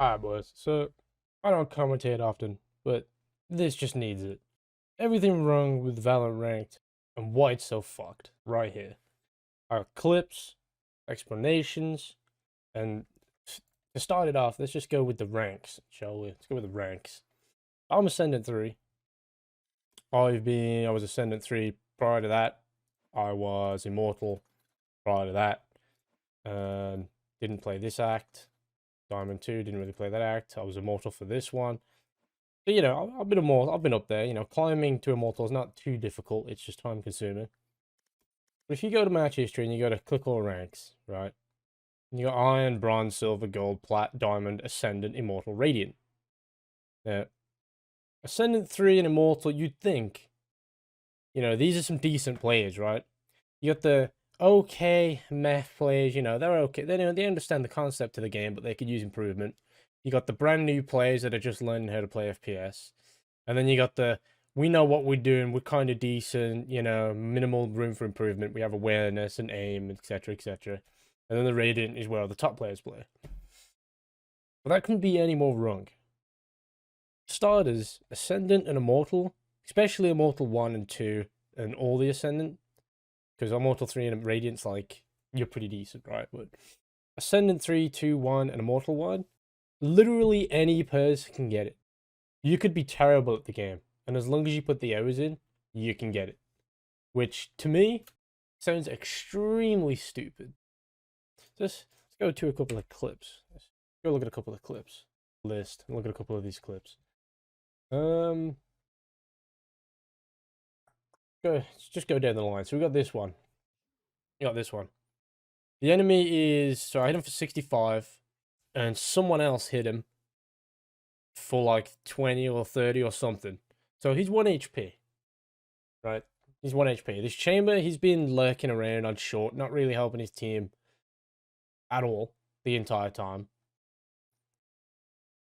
Alright, boys. So, I don't commentate often, but this just needs it. Everything wrong with Valorant Ranked and why it's so fucked right here. Our clips, explanations, and to start it off, let's just go with the ranks, shall we? Let's go with the ranks. I'm Ascendant 3. I was Ascendant 3 prior to that. I was Immortal prior to that. Didn't play this act. Diamond 2, didn't really play that act. I was Immortal for this one. But, I've been Immortal, I've been up there. Climbing to Immortal is not too difficult. It's just time consuming. But if you go to match history and you go to click all ranks, right? You got Iron, Bronze, Silver, Gold, Plat, Diamond, Ascendant, Immortal, Radiant. Now, Ascendant 3 and Immortal, you'd think, these are some decent players, right? You got the okay meh players, they're okay. They understand the concept of the game, but they could use improvement. You got the brand new players that are just learning how to play FPS. And then you got we know what we're doing, we're kind of decent, minimal room for improvement. We have awareness and aim, etc., etc. And then the Radiant is where the top players play. But that couldn't be any more wrong. Starters, Ascendant and Immortal, especially Immortal 1 and 2, and all the Ascendant, because Immortal 3 and Radiant's like, you're pretty decent, right? But Ascendant 3, 2, 1, and Immortal 1, literally any person can get it. You could be terrible at the game, and as long as you put the hours in, you can get it. Which, to me, sounds extremely stupid. Let's go to a couple of clips. Let's go look at a couple of clips. Look at a couple of these clips. Just go down the line. So we got this one. You got this one. The enemy is, so I hit him for 65, and someone else hit him for like 20 or 30 or something. So he's 1 HP. Right? He's 1 HP. This chamber, he's been lurking around on short, not really helping his team at all the entire time.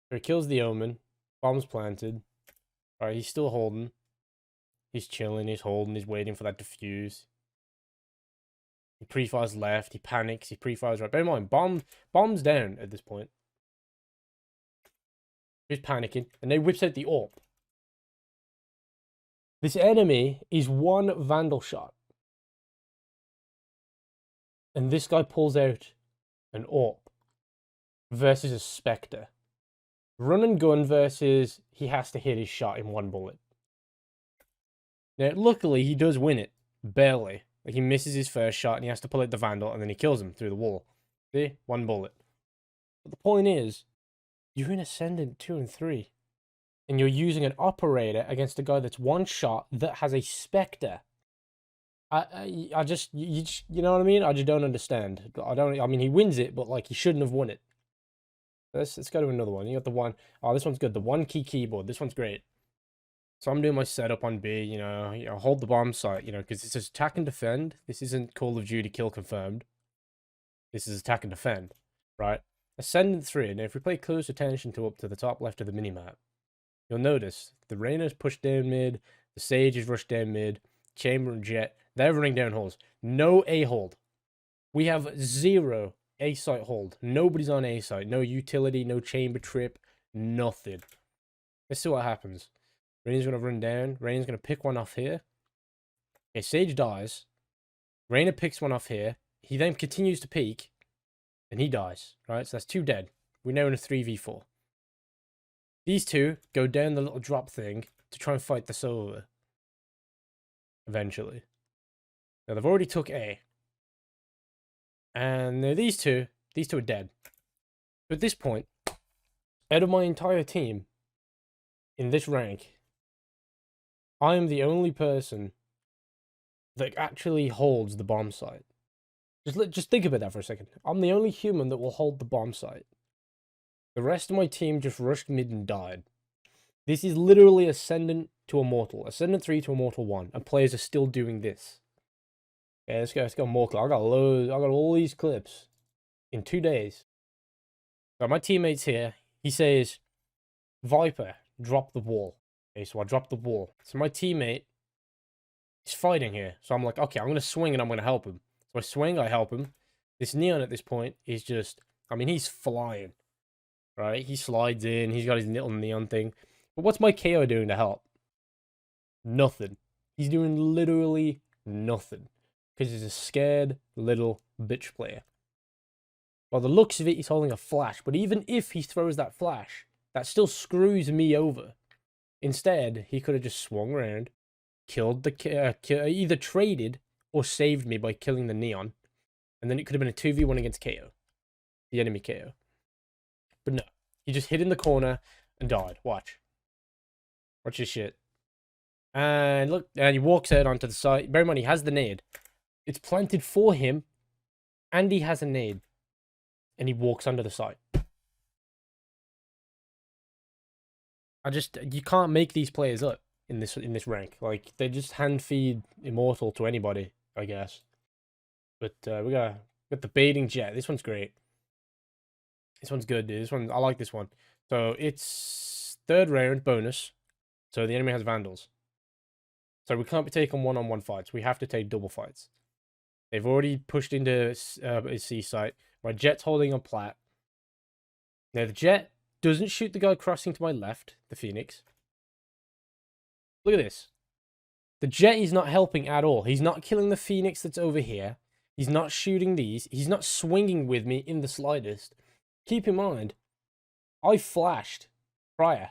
So he kills the Omen. Bomb's planted. Alright, he's still holding. He's chilling, he's holding, he's waiting for that defuse. He pre-fires left, he panics, he pre-fires right. Bear in mind, bomb's down at this point. He's panicking, and they whips out the AWP. This enemy is one Vandal shot. And this guy pulls out an AWP versus a Spectre. Run and gun versus he has to hit his shot in one bullet. Now, luckily, he does win it. Barely. Like, he misses his first shot, and he has to pull out the Vandal, and then he kills him through the wall. See? One bullet. But the point is, you're in Ascendant 2 and 3. And you're using an Operator against a guy that's one shot that has a Spectre. I just, you know what I mean? I just don't understand. I mean, he wins it, but, like, he shouldn't have won it. Let's go to another one. You got the one, oh, this one's good. The one key keyboard. This one's great. So I'm doing my setup on B, hold the bomb site, because it's just attack and defend. This isn't Call of Duty kill confirmed. This is attack and defend, right? Ascendant 3, and if we pay close attention to up to the top left of the minimap, you'll notice the Reyna's pushed down mid, the Sage is rushed down mid, Chamber and Jet, they're running down holes. No A hold. We have 0 A site hold. Nobody's on A site. No utility, no chamber trip, nothing. Let's see what happens. Reyna's going to run down. Reyna's going to pick one off here. Okay, Sage dies. Reyna picks one off here. He then continues to peek. And he dies. Right? So that's 2 dead. We're now in a 3v4. These 2 go down the little drop thing to try and fight the Sova. Eventually. Now, they've already took A. And now these two are dead. So at this point, out of my entire team, in this rank, I am the only person that actually holds the bomb site. Just think about that for a second. I'm the only human that will hold the bomb site. The rest of my team just rushed mid and died. This is literally Ascendant to Immortal. Ascendant 3 to Immortal 1. And players are still doing this. Okay, let's go more clips. I got all these clips in 2 days. So my teammate's here. He says, Viper, drop the wall. Okay, so I drop the wall. So my teammate is fighting here. So I'm like, okay, I'm going to swing and I'm going to help him. So I swing, I help him. This Neon at this point is just, I mean, he's flying. right? He slides in. He's got his little neon thing. But what's my KO doing to help? Nothing. He's doing literally nothing. Because he's a scared little bitch player. Well, the looks of it, he's holding a flash. But even if he throws that flash, that still screws me over. Instead, he could have just swung around, killed the either traded or saved me by killing the neon, and then it could have been a 2v1 against KO, the enemy KO. But no, he just hid in the corner and died. Watch this shit. And look, and he walks out onto the side. Bear in mind, he has the nade. It's planted for him, and he has a nade, and he walks under the side. You can't make these players up in this rank. Like, they just hand feed immortal to anybody, I guess. But we got the baiting jet. This one's great. This one's good, dude. This one, I like this one. So it's 3rd round bonus. So the enemy has vandals. So we can't be taking one-on-one fights. We have to take double fights. They've already pushed into a C site. My jet's holding a plat. Now the jet doesn't shoot the guy crossing to my left, the Phoenix. Look at this. The jet is not helping at all. He's not killing the Phoenix that's over here. He's not shooting these. He's not swinging with me in the slightest. Keep in mind, I flashed prior.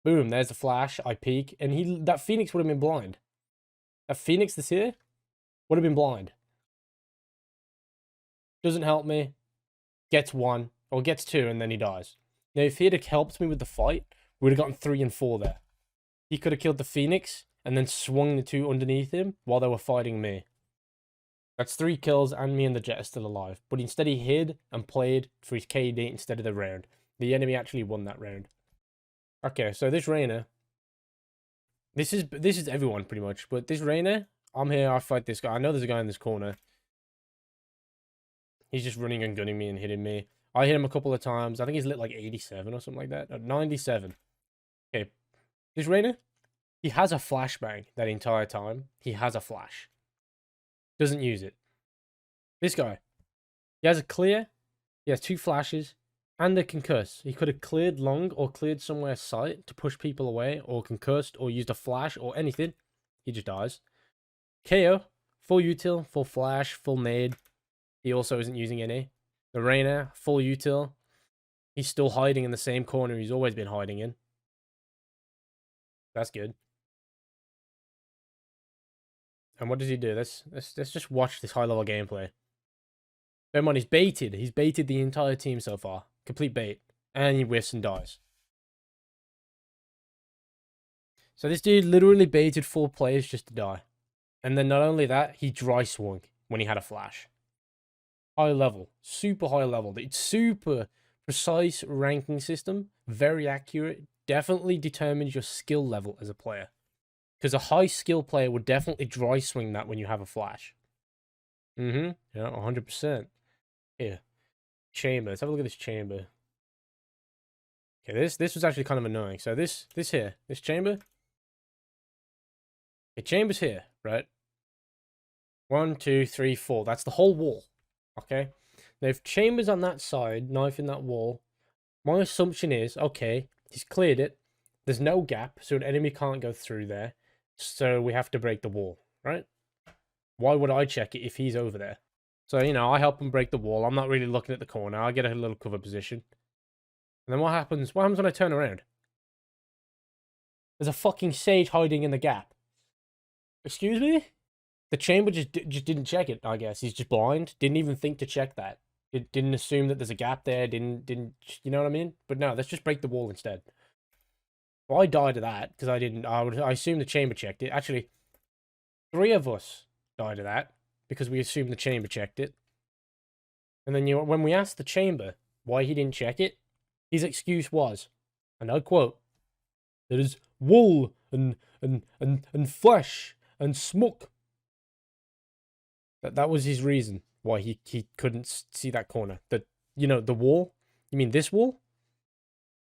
Boom, there's the flash. I peek, and that Phoenix would have been blind. That Phoenix that's here would have been blind. Doesn't help me. Gets 1, or gets 2, and then he dies. Now, if he'd have helped me with the fight, we would have gotten 3 and 4 there. He could have killed the Phoenix, and then swung the 2 underneath him while they were fighting me. That's 3 kills, and me and the jet are still alive. But instead he hid and played for his KD instead of the round. The enemy actually won that round. Okay, so this Reyna. This is everyone, pretty much. But this Reyna, I'm here, I fight this guy. I know there's a guy in this corner. He's just running and gunning me and hitting me. I hit him a couple of times. I think he's lit like 87 or something like that. No, 97. Okay. This Reyna, he has a flashbang that entire time. He has a flash. Doesn't use it. This guy, he has a clear. He has 2 flashes and a concuss. He could have cleared long or cleared somewhere sight to push people away, or concussed or used a flash or anything. He just dies. KO, full util, full flash, full nade. He also isn't using any. The Reyna, full util. He's still hiding in the same corner he's always been hiding in. That's good. And what does he do? Let's just watch this high-level gameplay. Bear in mind, he's baited. He's baited the entire team so far. Complete bait. And he whiffs and dies. So this dude literally baited 4 players just to die. And then not only that, he dry swung when he had a flash. High level. Super high level. It's super precise ranking system. Very accurate. Definitely determines your skill level as a player. Because a high skill player would definitely dry swing that when you have a flash. Yeah, 100%. Here. Chamber. Let's have a look at this chamber. Okay, this was actually kind of annoying. So this here. This chamber. The chamber's here, right? 1, 2, 3, 4. That's the whole wall. Okay? Now, if chamber's on that side, knife in that wall, my assumption is, okay, he's cleared it. There's no gap, so an enemy can't go through there. So we have to break the wall, right? Why would I check it if he's over there? So, you know, I help him break the wall. I'm not really looking at the corner. I get a little cover position. And then what happens? What happens when I turn around? There's a fucking sage hiding in the gap. Excuse me? The chamber just didn't check it, I guess. He's just blind. Didn't even think to check that. It didn't assume that there's a gap there. Didn't, you know what I mean? But no, let's just break the wall instead. Well, I died of that because I assumed the chamber checked it. Actually, 3 of us died of that because we assumed the chamber checked it. And then when we asked the chamber why he didn't check it, his excuse was, and I quote, "There is wool and flesh and smoke." That was his reason why he couldn't see that corner. You know, the wall. You mean this wall?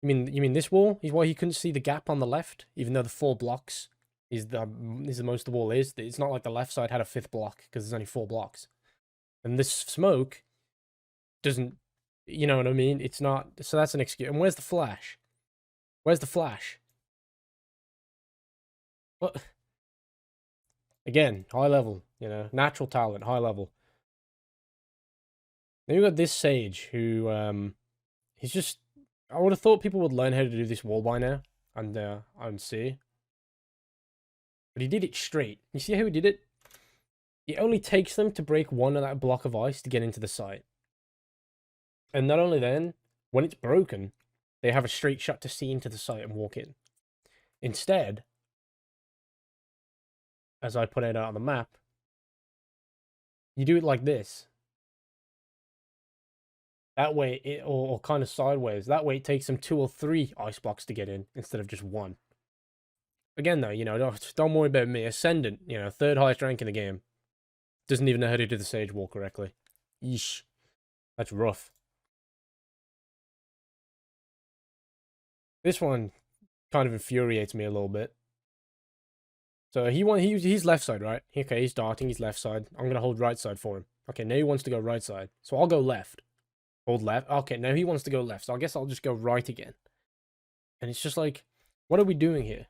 You mean this wall is why he couldn't see the gap on the left, even though the 4 blocks is the most the wall is. It's not like the left side had a 5th block because there's only 4 blocks, and this smoke doesn't You know what I mean? It's not. So that's an excuse. And where's the flash? Where's the flash? What? Again, high level. You know, natural talent, high level. Then you got this Sage who he's just. I would have thought people would learn how to do this wall by now, and see. But he did it straight. You see how he did it? It only takes them to break one of that block of ice to get into the site. And not only then, when it's broken, they have a straight shot to see into the site and walk in. Instead, as I put it out on the map, you do it like this. That way, or kind of sideways. That way, it takes them 2 or 3 ice blocks to get in instead of just 1. Again, though, you know, don't worry about me. Ascendant, you know, 3rd highest rank in the game. Doesn't even know how to do the Sage Wall correctly. Yeesh. That's rough. This one kind of infuriates me a little bit. So he's left side, right? Okay, he's darting, he's left side. I'm gonna hold right side for him. Okay, now he wants to go right side. So I'll go left. Hold left. Okay, now he wants to go left. So I guess I'll just go right again. And it's just like, what are we doing here?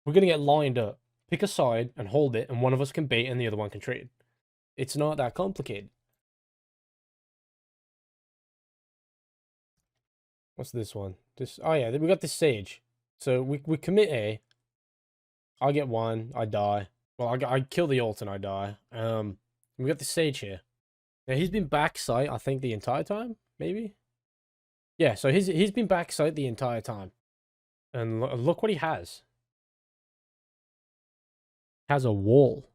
We're gonna get lined up. Pick a side and hold it, and one of us can bait and the other one can trade. It's not that complicated. What's this one? Oh yeah, we got this Sage. So we commit A. I get 1, I die. Well, I kill the ult and I die. We got the Sage here. Now he's been back site, I think, the entire time, maybe. Yeah, so he's been back site the entire time, and look what he has. Has a wall.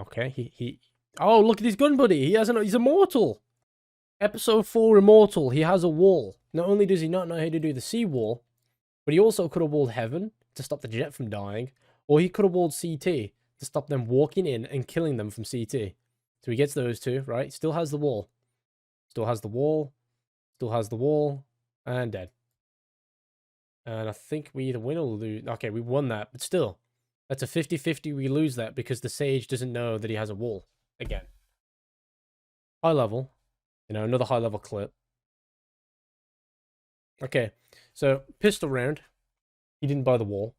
Okay, he. Oh, look at his gun buddy. He's immortal. Episode 4 immortal. He has a wall. Not only does he not know how to do the sea wall, but he also could have walled heaven to stop the jet from dying, or he could have walled CT to stop them walking in and killing them from CT. So he gets those 2, right? Still has the wall. Still has the wall. Still has the wall. And dead. And I think we either win or lose. Okay, we won that, but still. That's a 50-50 we lose that because the Sage doesn't know that he has a wall. Again. High level. You know, another high level clip. Okay, so pistol round. He didn't buy the wall.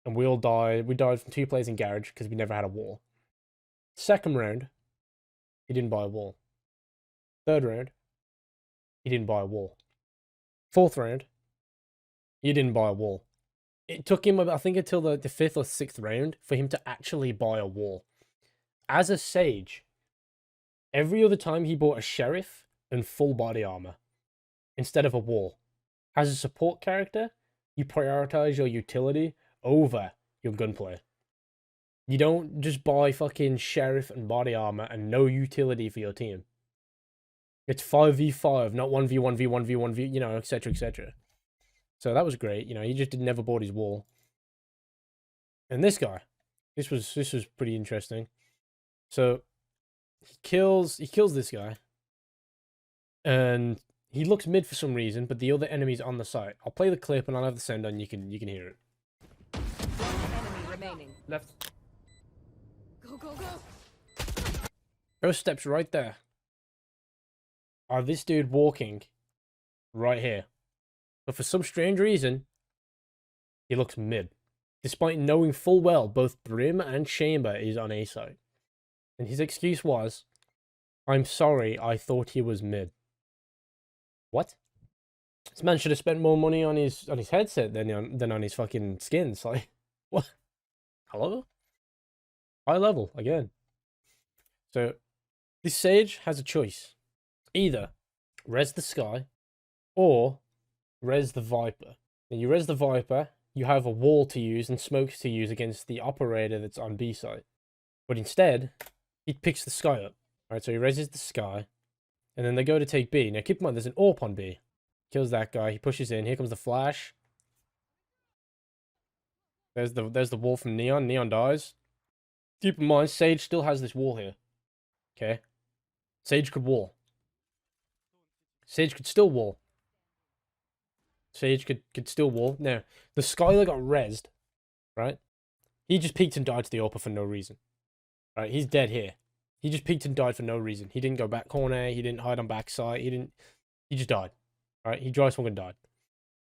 And we all died. We died from 2 players in garage because we never had a wall. Second round. He didn't buy a wall. Third round. He didn't buy a wall. Fourth round. He didn't buy a wall. It took him, I think, until the 5th or 6th round for him to actually buy a wall. As a Sage, every other time he bought a Sheriff and full body armor instead of a wall. As a support character, you prioritize your utility over your gunplay. You don't just buy fucking Sheriff and body armor and no utility for your team. It's 5v5, not 1v1v1v1v, you know, etc, etc. So that was great. You know, he just never bought his wall. And this guy, this was pretty interesting. So he kills this guy, and he looks mid for some reason, but the other enemy's on the site. I'll play the clip and I'll have the send on. You can hear it. Enemy remaining. Left. Go. Ghost steps right there. This dude walking right here. But for some strange reason, he looks mid. Despite knowing full well both Brim and Chamber is on A site. And his excuse was, I'm sorry, I thought he was mid. What? This man should have spent more money on his headset than on his fucking skins. Like, what? Hello? High level, again. So, this Sage has a choice. Either res the Sky, or res the Viper. Then you res the Viper, you have a wall to use and smokes to use against the operator that's on B site. But instead, he picks the Sky up. Alright, so he reses the Sky, and then they go to take B. Now keep in mind, there's an AWP on B. Kills that guy, he pushes in, here comes the flash. There's the wall from Neon, Neon dies. Keep in mind, Sage still has this wall here. Okay? Sage could wall. Sage could still wall. Sage could still wall. Now, the Skylar got rezzed, right? He just peeked and died to the AWP for no reason. Right, he's dead here. He just peeked and died for no reason. He didn't go back corner. He didn't hide on backside. He just died. All right. He dry swung and died.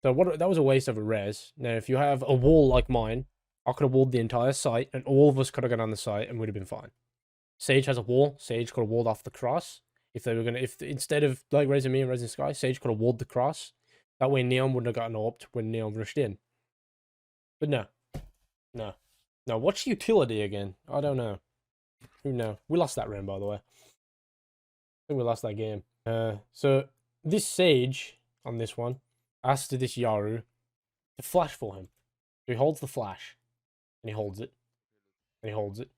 So that was a waste of a res. Now, if you have a wall like mine, I could have walled the entire site, and all of us could have gone on the site and would have been fine. Sage has a wall. Sage could have walled off the cross. If instead of like raising me and raising Sky, Sage could have walled the cross. That way Neon wouldn't have gotten AWP'd when Neon rushed in. But no. No. No, what's utility again? I don't know. Who knows? We lost that round, by the way. I think we lost that game. So this Sage on this one asks to this Yaru to flash for him. So he holds the flash. And he holds it. And he holds it.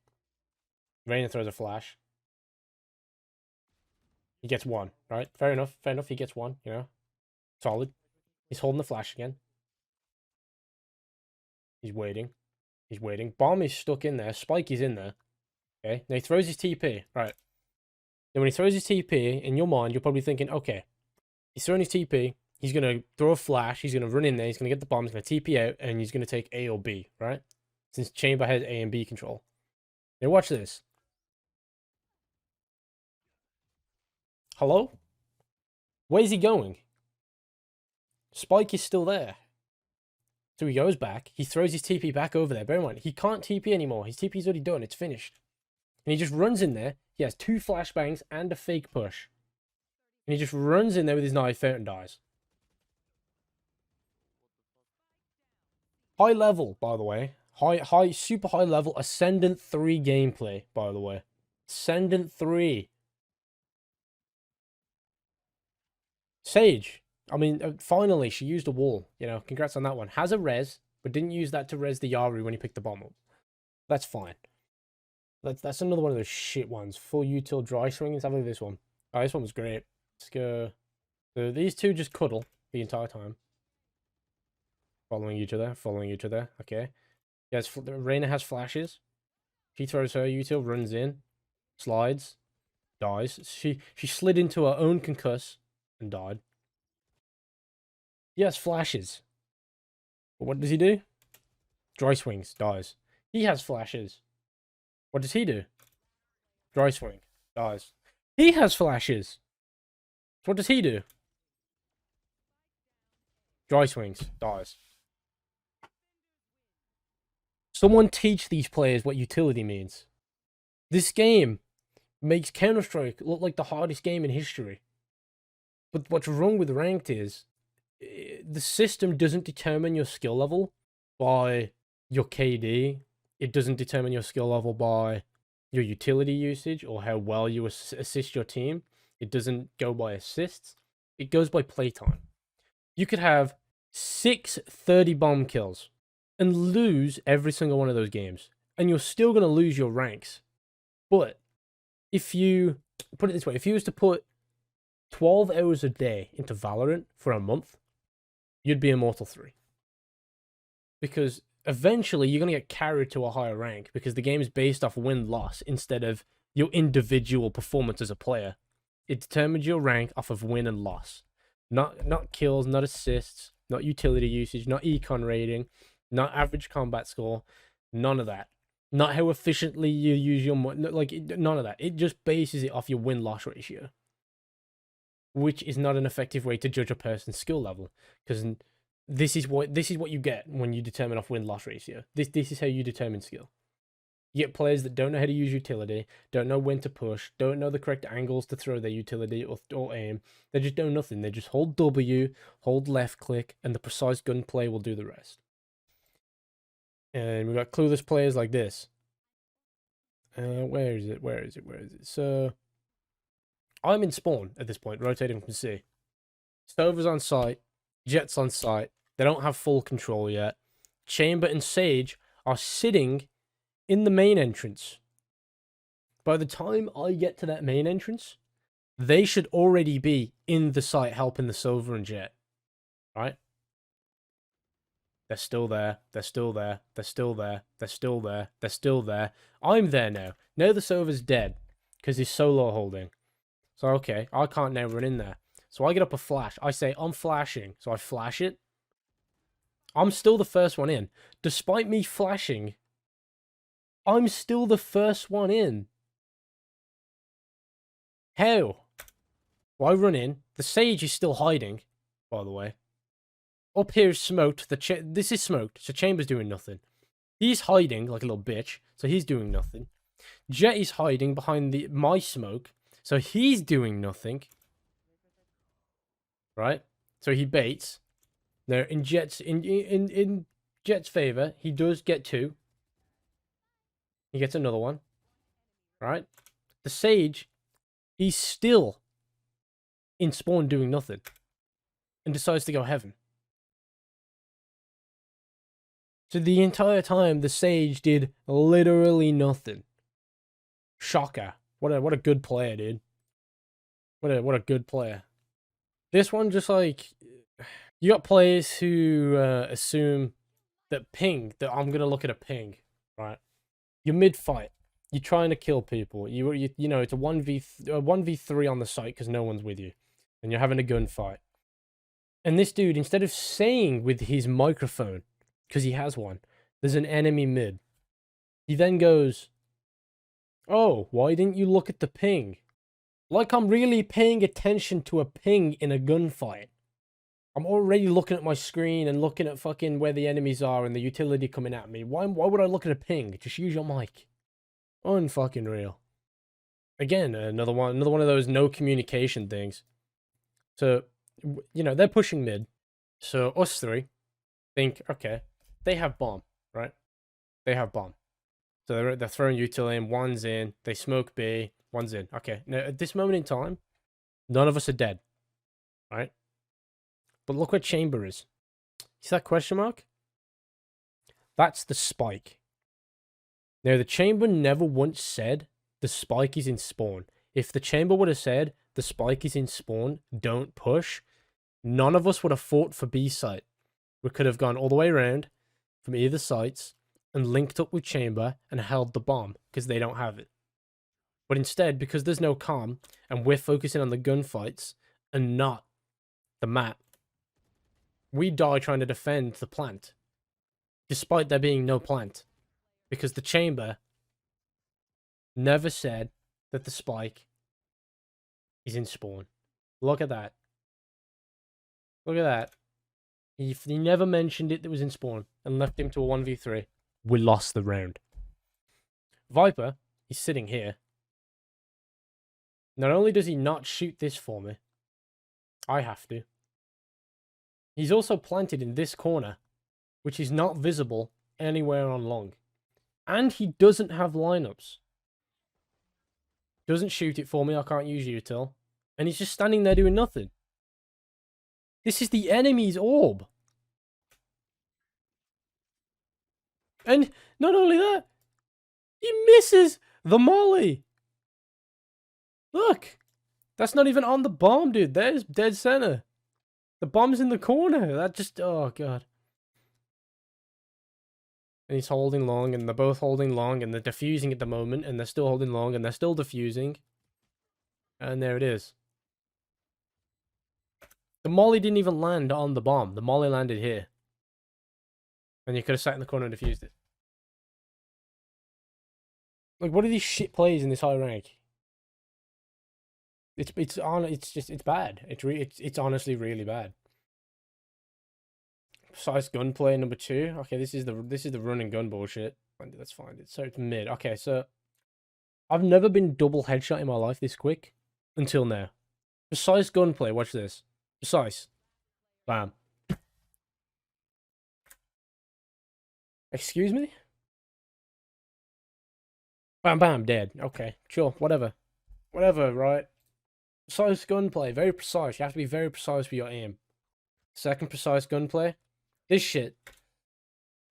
Reyna throws a flash. He gets one, right? Fair enough. Fair enough. He gets one, you know. Solid. He's holding the flash again. He's waiting. He's waiting. Bomb is stuck in there. Spike is in there. Okay. Now he throws his TP. Right. Then when he throws his TP, in your mind, you're probably thinking, okay, he's throwing his TP. He's going to throw a flash. He's going to run in there. He's going to get the bomb. He's going to TP out. And he's going to take A or B, right? Since Chamber has A and B control. Now watch this. Hello? Where's he going? Spike is still there. So he goes back. He throws his TP back over there. Bear in mind, he can't TP anymore. His TP's already done. It's finished. And he just runs in there. He has 2 flashbangs and a fake push. And he just runs in there with his knife out and dies. High level, by the way. Super high level. Ascendant 3 gameplay, by the way. Ascendant 3. Sage. I mean, finally, she used a wall. You know, congrats on that one. Has a res, but didn't use that to res the Yaru when he picked the bomb up. That's fine. That's another one of those shit ones. Full util dry swing. Let's have a look at this one. Oh, this one was great. Let's go. So these two just cuddle the entire time. Following each other. Following each other. Okay. Yes, Reyna has flashes. She throws her util, runs in, slides, dies. She slid into her own concuss and died. He has flashes. But what does he do? Dry swings, dies. He has flashes. What does he do? Dry swing, dies. He has flashes. So what does he do? Dry swings, dies. Someone teach these players what utility means. This game makes Counter-Strike look like the hardest game in history. But what's wrong with Ranked is the system doesn't determine your skill level by your KD. It doesn't determine your skill level by your utility usage or how well you assist your team. It doesn't go by assists. It goes by playtime. You could have 6 30 bomb kills and lose every single one of those games. And you're still going to lose your ranks. But if you, put it this way, if you was to put 12 hours a day into Valorant for a month, you'd be Immortal 3. Because eventually you're going to get carried to a higher rank because the game is based off win-loss instead of your individual performance as a player. It determines your rank off of win and loss. Not kills, not assists, not utility usage, not econ rating, not average combat score, none of that. Not how efficiently you use your money, like none of that. It just bases it off your win-loss ratio, which is not an effective way to judge a person's skill level, because this is what you get when you determine off win-loss ratio. This is how you determine skill. You get players that don't know how to use utility, don't know when to push, don't know the correct angles to throw their utility or aim. They just do nothing. They just hold W, hold left click, and the precise gunplay will do the rest. And we've got clueless players like this. Where is it? Where is it? Where is it? So, I'm in spawn at this point, rotating from C. Stover's on site, Jet's on site. They don't have full control yet. Chamber and Sage are sitting in the main entrance. By the time I get to that main entrance, they should already be in the site helping the Silver and Jet. Right? They're still there. They're still there. They're still there. They're still there. They're still there. I'm there now. Now the Silver's dead because he's solo holding. So, okay, I can't now run in there. So I get up a flash. I say, I'm flashing. So I flash it. I'm still the first one in. Despite me flashing, I'm still the first one in. How? Well, I run in. The Sage is still hiding, by the way. Up here is smoked. This is smoked, so Chamber's doing nothing. He's hiding like a little bitch, so he's doing nothing. Jet is hiding behind my smoke, so he's doing nothing. Right? So he baits. Now, in Jet's favor, he does get 2. He gets another one. Right? The Sage, he's still in spawn doing nothing. And decides to go heaven. So the entire time, the Sage did literally nothing. Shocker. What a good player, dude. What a good player. This one just like... You got players who assume that I'm going to look at a ping, right? You're mid-fight. You're trying to kill people. You know, it's a 1v3 on the site because no one's with you. And you're having a gunfight. And this dude, instead of saying with his microphone, because he has one, there's an enemy mid. He then goes, oh, why didn't you look at the ping? Like I'm really paying attention to a ping in a gunfight. I'm already looking at my screen and looking at fucking where the enemies are and the utility coming at me. Why would I look at a ping? Just use your mic. Unfucking real. Again, another one of those no communication things. So, you know, they're pushing mid. So us 3 think, okay, they have bomb, right? They have bomb. So they're throwing util in, one's in, they smoke B, one's in. Okay, now at this moment in time, none of us are dead, right? But look where Chamber is. See that question mark? That's the spike. Now, the Chamber never once said the spike is in spawn. If the Chamber would have said the spike is in spawn, don't push, none of us would have fought for B site. We could have gone all the way around from either sites and linked up with Chamber and held the bomb because they don't have it. But instead, because there's no calm and we're focusing on the gunfights and not the map, we die trying to defend the plant, despite there being no plant, because the Chamber never said that the spike is in spawn. Look at that. Look at that. He never mentioned it that was in spawn and left him to a 1v3. We lost the round. Viper, he's sitting here. Not only does he not shoot this for me, I have to. He's also planted in this corner, which is not visible anywhere on long. And he doesn't have lineups. Doesn't shoot it for me, I can't use util. And he's just standing there doing nothing. This is the enemy's orb. And not only that, he misses the molly. Look, that's not even on the bomb, dude. There's dead center. The bomb's in the corner. That just, oh god. And he's holding long, and they're both holding long, and they're defusing at the moment, and they're still holding long, and they're still defusing. And there it is. The molly didn't even land on the bomb. The molly landed here. And you could have sat in the corner and defused it. Like, what are these shit plays in this high rank? It's bad. It's honestly really bad. Precise gunplay number 2. Okay, this is the run and gun bullshit. That's fine. So it's mid. Okay, so I've never been double headshot in my life this quick until now. Precise gunplay. Watch this. Precise. Bam. Excuse me? Bam, bam, dead. Okay, sure, whatever. Whatever, right? Precise gunplay, very precise. You have to be very precise with your aim. Second precise gunplay. This shit.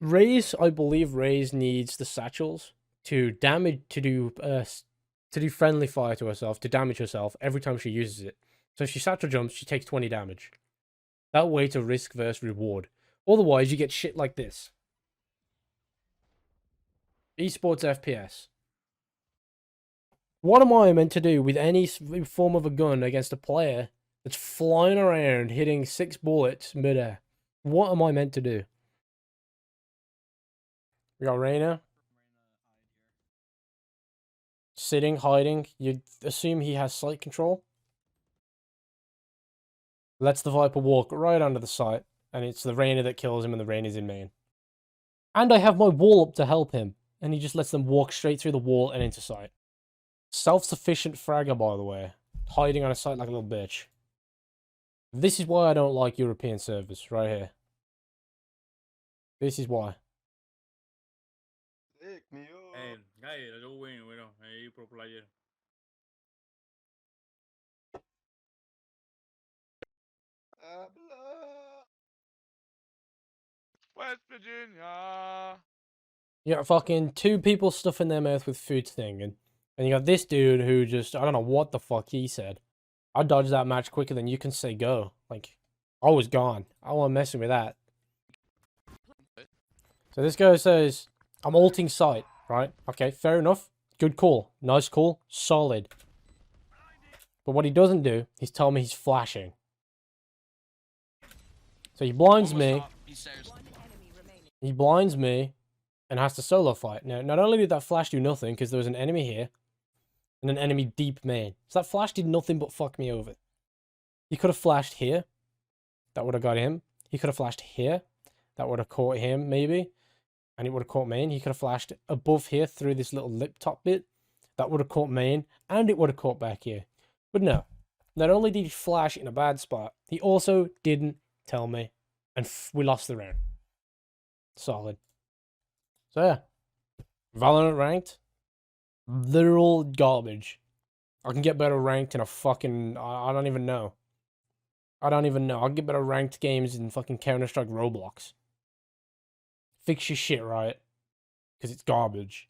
Raze, I believe Raze needs the satchels to do friendly fire to herself, to damage herself every time she uses it. So if she satchel jumps, she takes 20 damage. That way to risk versus reward. Otherwise, you get shit like this. Esports FPS. What am I meant to do with any form of a gun against a player that's flying around hitting 6 bullets midair? What am I meant to do? We got Reyna. sitting, hiding. You'd assume he has sight control. Lets the Viper walk right under the site, and it's the Reyna that kills him, and the Reyna's in main. And I have my wall up to help him, and he just lets them walk straight through the wall and into sight. Self-sufficient fragger, by the way. Hiding on a site like a little bitch. This is why I don't like European servers, right here. This is why. Pick me up. Guys, let's go win, bueno, ahí pro player. West Virginia. You got fucking 2 people stuffing their mouth with food stinging. And you got this dude who just, I don't know what the fuck he said. I dodged that match quicker than you can say go. Like, I was gone. I wasn't messing with that. So this guy says, I'm ulting sight, right? Okay, fair enough. Good call. Nice call. Solid. But what he doesn't do, he's telling me he's flashing. So he blinds me. One enemy remaining. He blinds me and has to solo fight. Now, not only did that flash do nothing, because there was an enemy here, and an enemy deep main. So that flash did nothing but fuck me over. He could have flashed here. That would have got him. He could have flashed here. That would have caught him, maybe. And it would have caught main. He could have flashed above here through this little lip top bit. That would have caught main. And it would have caught back here. But no. Not only did he flash in a bad spot, he also didn't tell me. And we lost the round. Solid. So yeah. Valorant Ranked. Literal garbage. I can get better ranked in a fucking... I don't even know. I don't even know. I can get better ranked games in fucking Counter-Strike Roblox. Fix your shit right. Because it's garbage.